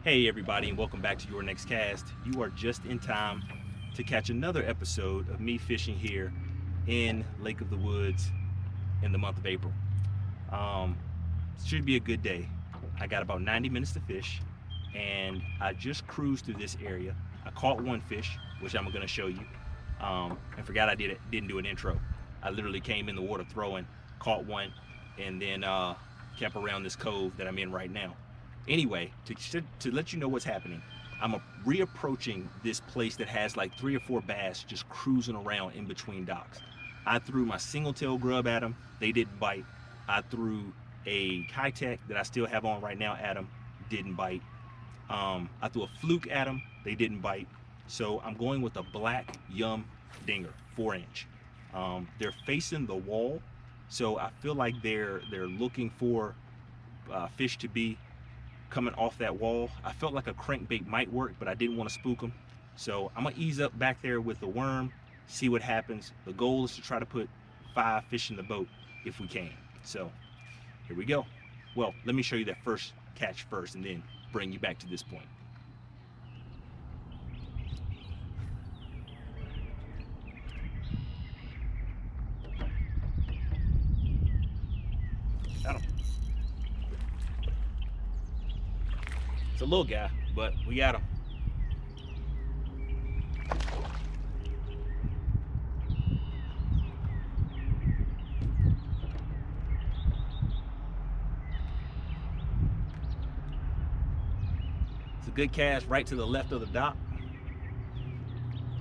Hey everybody, and welcome back to your next cast. You are just in time to catch another episode of me fishing here in Lake of the Woods in the month of April. Um, should be a good day. I got about 90 minutes to fish, and I just cruised through this area. I caught one fish, which I'm going to show you. I forgot I didn't do an intro. I literally came in the water throwing, caught one, and then kept around this cove that I'm in right now. Anyway, to let you know what's happening, I'm reapproaching this place that has like 3 or 4 bass just cruising around in between docks. I threw my single tail grub at them. They didn't bite. I threw a Kitech that I still have on right now at them. Didn't bite. I threw a fluke at them. They didn't bite. So I'm going with a black Yum Dinger, 4-inch. They're facing the wall, so I feel like they're looking for fish to be coming off that wall. I felt like a crankbait might work, but I didn't want to spook them. So I'm gonna ease up back there with the worm, see what happens. The goal is to try to put 5 fish in the boat if we can. So here we go. Well, let me show you that first catch first and then bring you back to this point. Got him. It's a little guy, but we got him. It's a good cast right to the left of the dock.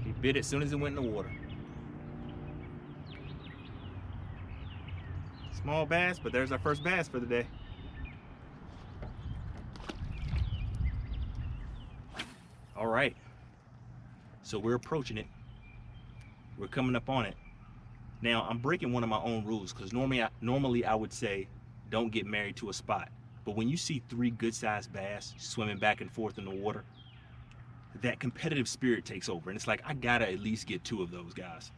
He bit it as soon as it went in the water. Small bass, but there's our first bass for the day. All right, so we're approaching it. We're coming up on it. Now I'm breaking one of my own rules because normally I would say don't get married to a spot. But when you see 3 good-sized bass swimming back and forth in the water, that competitive spirit takes over, and it's like I gotta at least get 2 of those guys.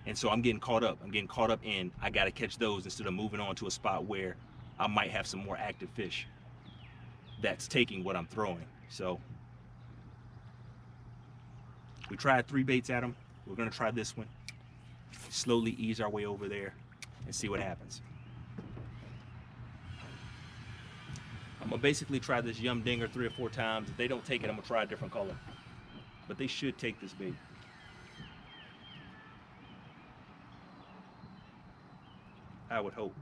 And so I'm getting caught up. I'm getting caught up in I gotta catch those instead of moving on to a spot where I might have some more active fish that's taking what I'm throwing. So we tried 3 baits at them. We're gonna try this one. Slowly ease our way over there and see what happens. I'm gonna basically try this Yum Dinger 3 or 4 times. If they don't take it, I'm gonna try a different color. But they should take this bait. I would hope.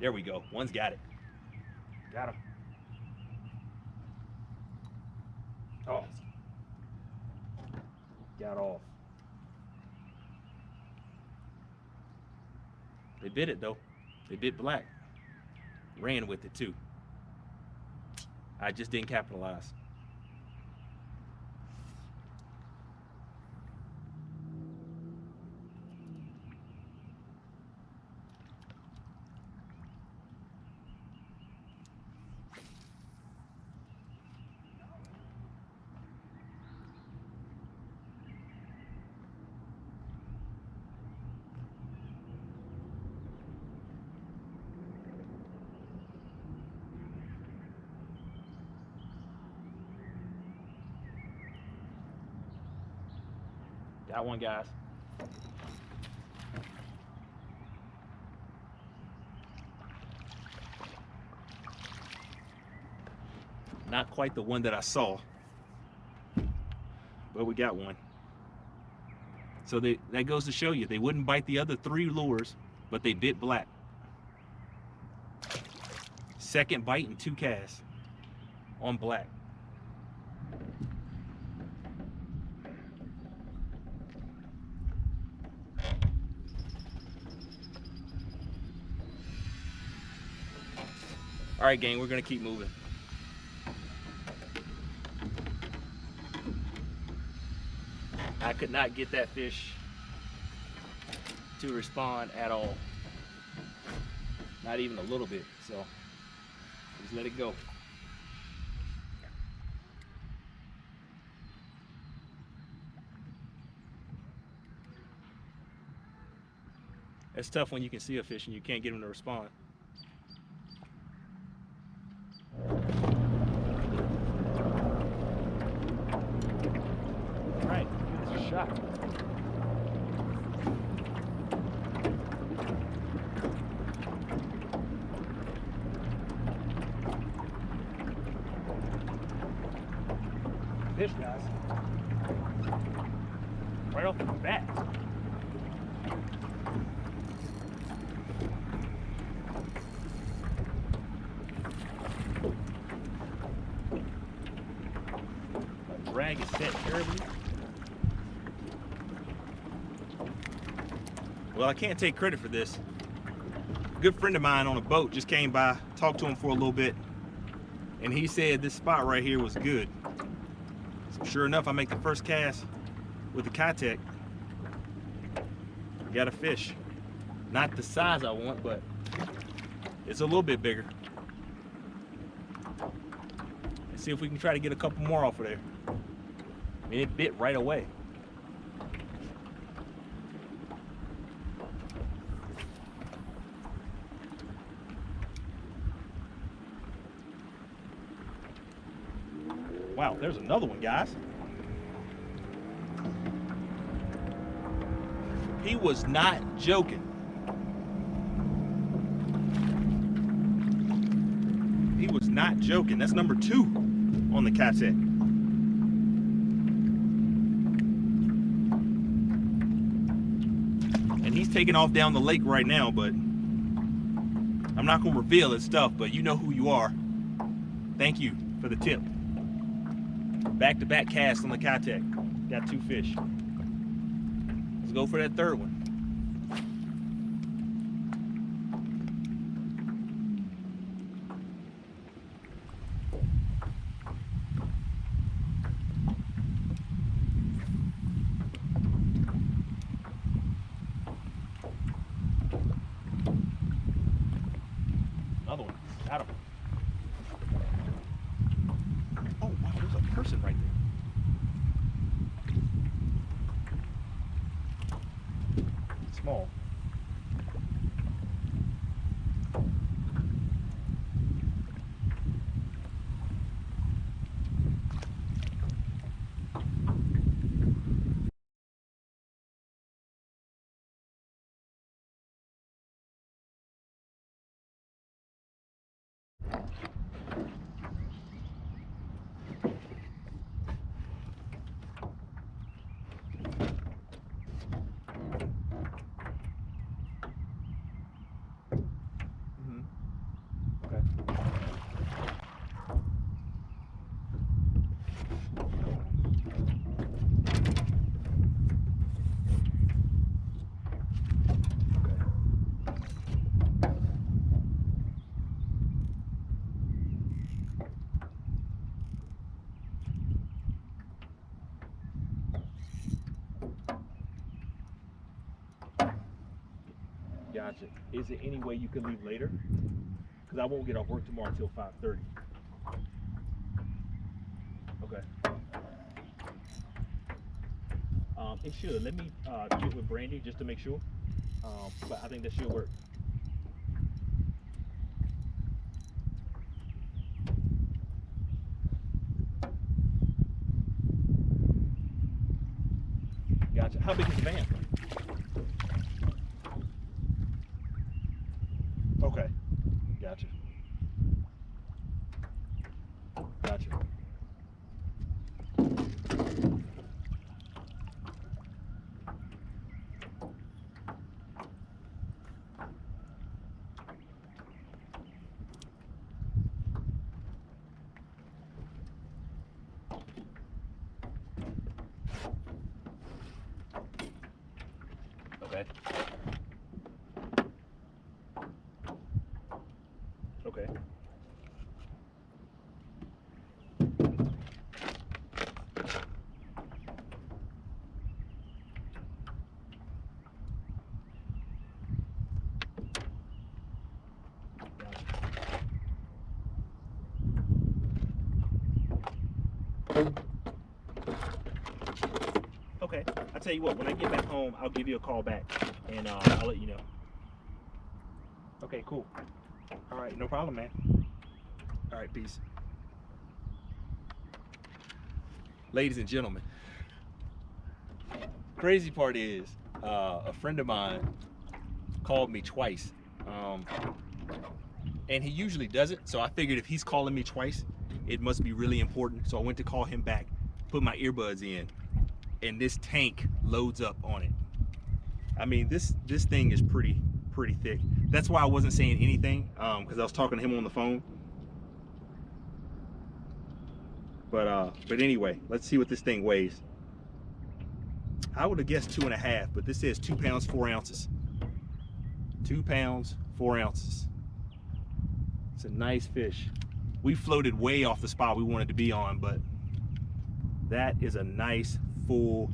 There we go. One's got it. Got him. Oh. Got off. They bit it though. They bit black. Ran with it too. I just didn't capitalize. Got one, guys. Not quite the one that I saw, but we got one. So that goes to show you, they wouldn't bite the other 3 lures, but they bit black. Second bite and 2 casts on black. All right, gang, we're gonna keep moving. I could not get that fish to respond at all. Not even a little bit, so just let it go. It's tough when you can see a fish and you can't get him to respond. All right, give this a shot. Fish, guys. Right off the bat. My drag is set terribly. Well, I can't take credit for this. A good friend of mine on a boat just came by, talked to him for a little bit, and he said this spot right here was good. So sure enough, I make the first cast with the Kitech. Got a fish. Not the size I want, but it's a little bit bigger. Let's see if we can try to get a couple more off of there. I mean, it bit right away. Wow, there's another one, guys. He was not joking. He was not joking. That's number 2 on the Kitech. And he's taking off down the lake right now, but I'm not going to reveal his stuff, but you know who you are. Thank you for the tip. Back-to-back cast on the Kitech. Got 2 fish. Let's go for that 3rd one. Another one. Got him. Oh, wow, there's a person right there. Small. Gotcha. Is there any way you can leave later? Because I won't get off work tomorrow until 5:30. Okay. It should. Let me get with Brandy just to make sure. But I think that should work. Gotcha. How big is the van? Okay. Gotcha. Gotcha. Okay. Okay. Okay, I'll tell you what, when I get back home, I'll give you a call back and I'll let you know. Okay, cool. All right, no problem, man. All right, peace. Ladies and gentlemen, crazy part is a friend of mine called me twice. And he usually doesn't, so I figured if he's calling me twice, it must be really important. So I went to call him back, put my earbuds in, and this tank loads up on it. I mean, this thing is pretty thick. That's why I wasn't saying anything, because I was talking to him on the phone. But anyway, let's see what this thing weighs. I would have guessed 2.5, but this says 2 pounds 4 ounces. 2 pounds 4 ounces. It's a nice fish. We floated way off the spot we wanted to be on, but that is a nice, full,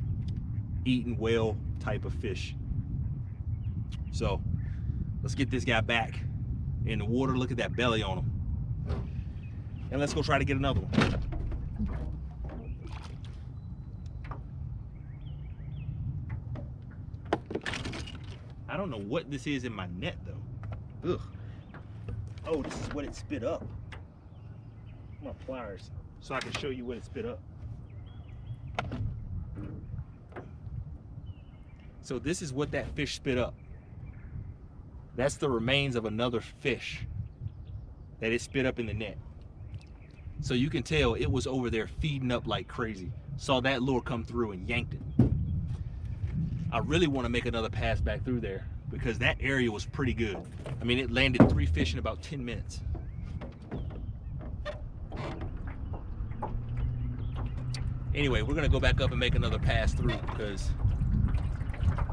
eaten well type of fish. So let's get this guy back in the water. Look at that belly on him. And let's go try to get another one. I don't know what this is in my net though. Ugh. Oh, this is what it spit up. My pliers, so I can show you what it spit up. So this is what that fish spit up. That's the remains of another fish that it spit up in the net. So you can tell it was over there feeding up like crazy. Saw that lure come through and yanked it. I really want to make another pass back through there because that area was pretty good. I mean, it landed 3 fish in about 10 minutes. Anyway, we're gonna go back up and make another pass through because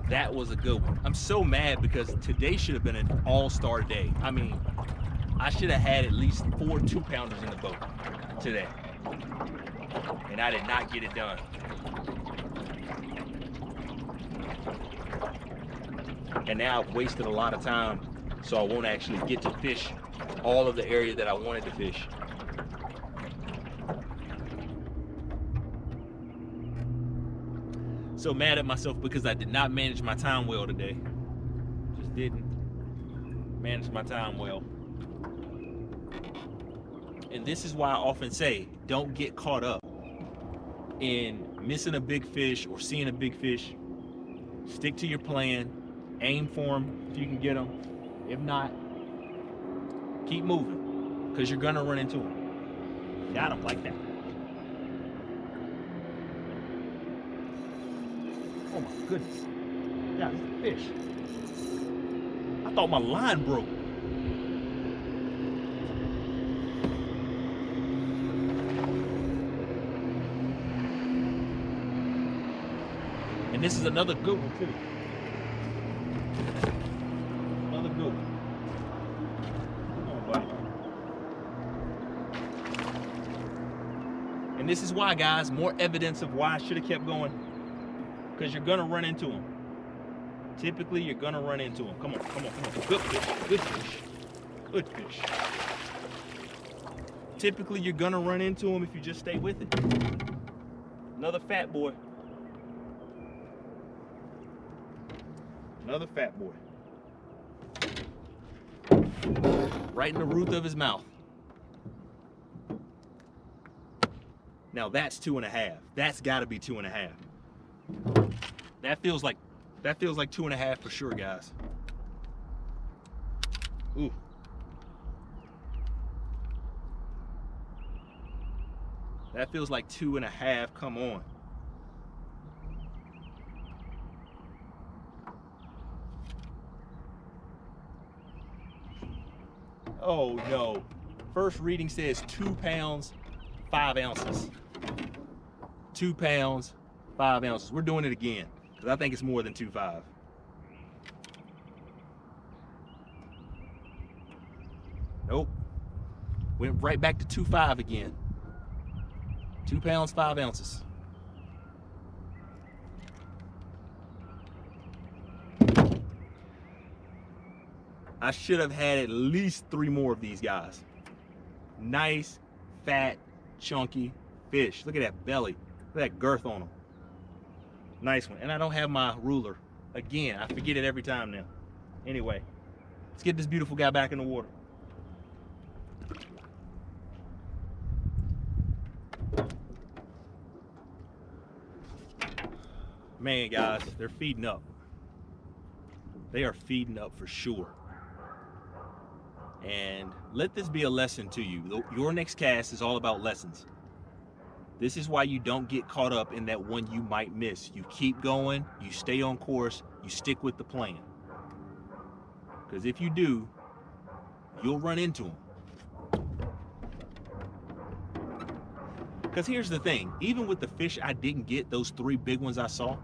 that was a good one. I'm so mad because today should have been an all-star day. I mean, I should have had at least 4 2-pounders in the boat today. And I did not get it done. And now I've wasted a lot of time, so I won't actually get to fish all of the area that I wanted to fish. So mad at myself because I did not manage my time well today. Just didn't manage my time well. And this is why I often say, don't get caught up in missing a big fish or seeing a big fish. Stick to your plan. Aim for them if you can get them. If not, keep moving because you're gonna run into them. Got them like that. Oh my goodness. Yeah, this is a fish. I thought my line broke. And this is another good one too. Another good one. Come on, buddy. And this is why, guys, more evidence of why I should have kept going. Because you're gonna run into them. Typically, you're gonna run into them. Come on, come on, come on. Good fish, good fish, good fish. Typically, you're gonna run into them if you just stay with it. Another fat boy. Another fat boy. Right in the roof of his mouth. Now that's 2.5. That's gotta be 2.5. That feels like 2.5 for sure, guys. Ooh. That feels like 2.5. Come on. Oh no. First reading says 2 pounds, 5 ounces. 2 pounds, 5 ounces. We're doing it again because I think it's more than 2.5. Nope. Went right back to 2.5 again. 2 pounds, 5 ounces. I should have had at least 3 more of these guys. Nice, fat, chunky fish. Look at that belly. Look at that girth on them. Nice one. And I don't have my ruler. Again, I forget it every time now. Anyway, let's get this beautiful guy back in the water. Man, guys, they're feeding up. They are feeding up for sure. And let this be a lesson to you. Your next cast is all about lessons. This is why you don't get caught up in that one you might miss. You keep going, you stay on course, you stick with the plan. Because if you do, you'll run into them. Because here's the thing, even with the fish I didn't get, those 3 big ones I saw,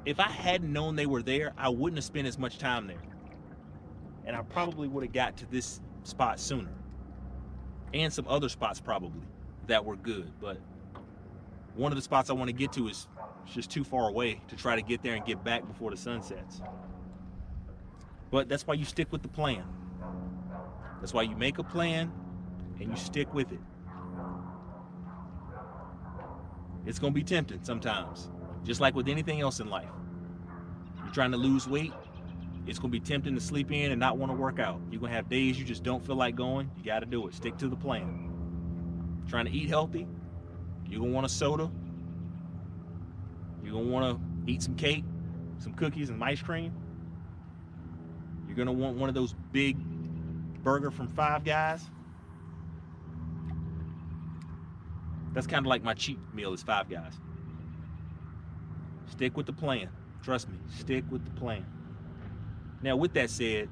if I hadn't known they were there, I wouldn't have spent as much time there. And I probably would have got to this spot sooner. And some other spots probably that were good. But one of the spots I want to get to is just too far away to try to get there and get back before the sun sets. But that's why you stick with the plan. That's why you make a plan and you stick with it. It's going to be tempting sometimes, just like with anything else in life. You're trying to lose weight, it's going to be tempting to sleep in and not want to work out. You're going to have days you just don't feel like going. You got to do it. Stick to the plan. Trying to eat healthy, you're going to want a soda. You're going to want to eat some cake, some cookies, and some ice cream. You're going to want one of those big burger from Five Guys. That's kind of like my cheat meal is Five Guys. Stick with the plan. Trust me, stick with the plan. Now, with that said,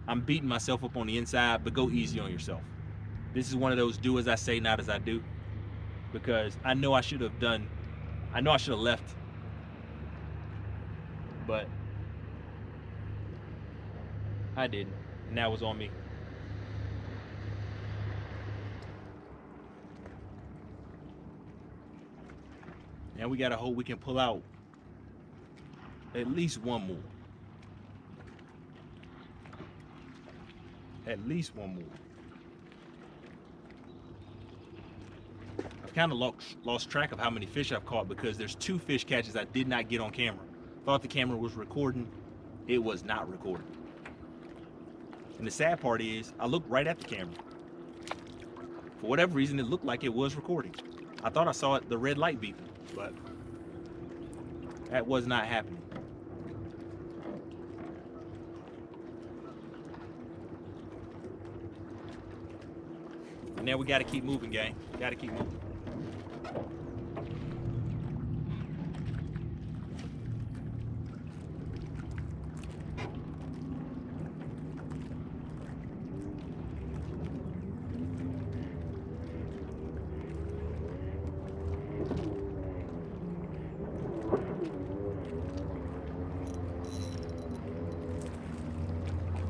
I'm beating myself up on the inside, but go easy on yourself. This is one of those do as I say, not as I do. Because I know I should have left. But I didn't, and that was on me. Now we gotta hope we can pull out at least one more. At least one more. I've kind of lost track of how many fish I've caught because there's 2 fish catches I did not get on camera. Thought the camera was recording. It was not recording. And the sad part is, I looked right at the camera. For whatever reason, it looked like it was recording. I thought I saw the red light beeping, but that was not happening. And now we got to keep moving, gang. Got to keep moving.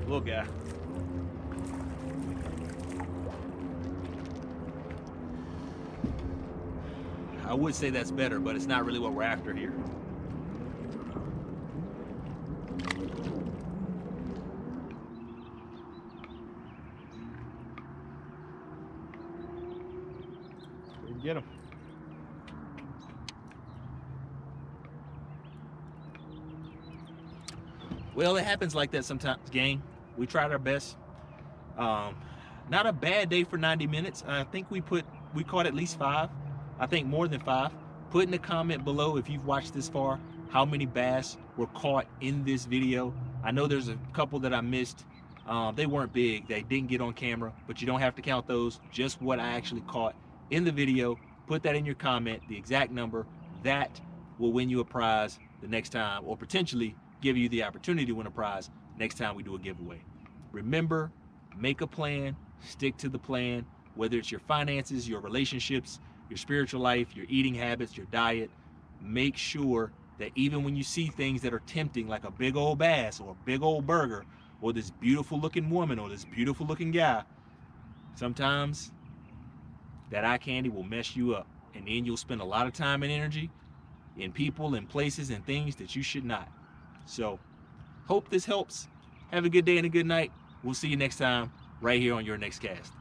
Little guy. I would say that's better, but it's not really what we're after here. Didn't get him. Well, it happens like that sometimes, gang. We tried our best. Not a bad day for 90 minutes. I think we caught at least 5. I think more than 5. Put in the comment below if you've watched this far, how many bass were caught in this video. I know there's a couple that I missed. They weren't big, they didn't get on camera, but you don't have to count those, just what I actually caught in the video. Put that in your comment, the exact number. That will win you a prize the next time, or potentially give you the opportunity to win a prize next time we do a giveaway. Remember, make a plan, stick to the plan, whether it's your finances, your relationships, your spiritual life, your eating habits, your diet. Make sure that even when you see things that are tempting, like a big old bass or a big old burger or this beautiful looking woman or this beautiful looking guy, sometimes that eye candy will mess you up, and then you'll spend a lot of time and energy in people and places and things that you should not. So hope this helps. Have a good day and a good night. We'll see you next time right here on Your Next Cast.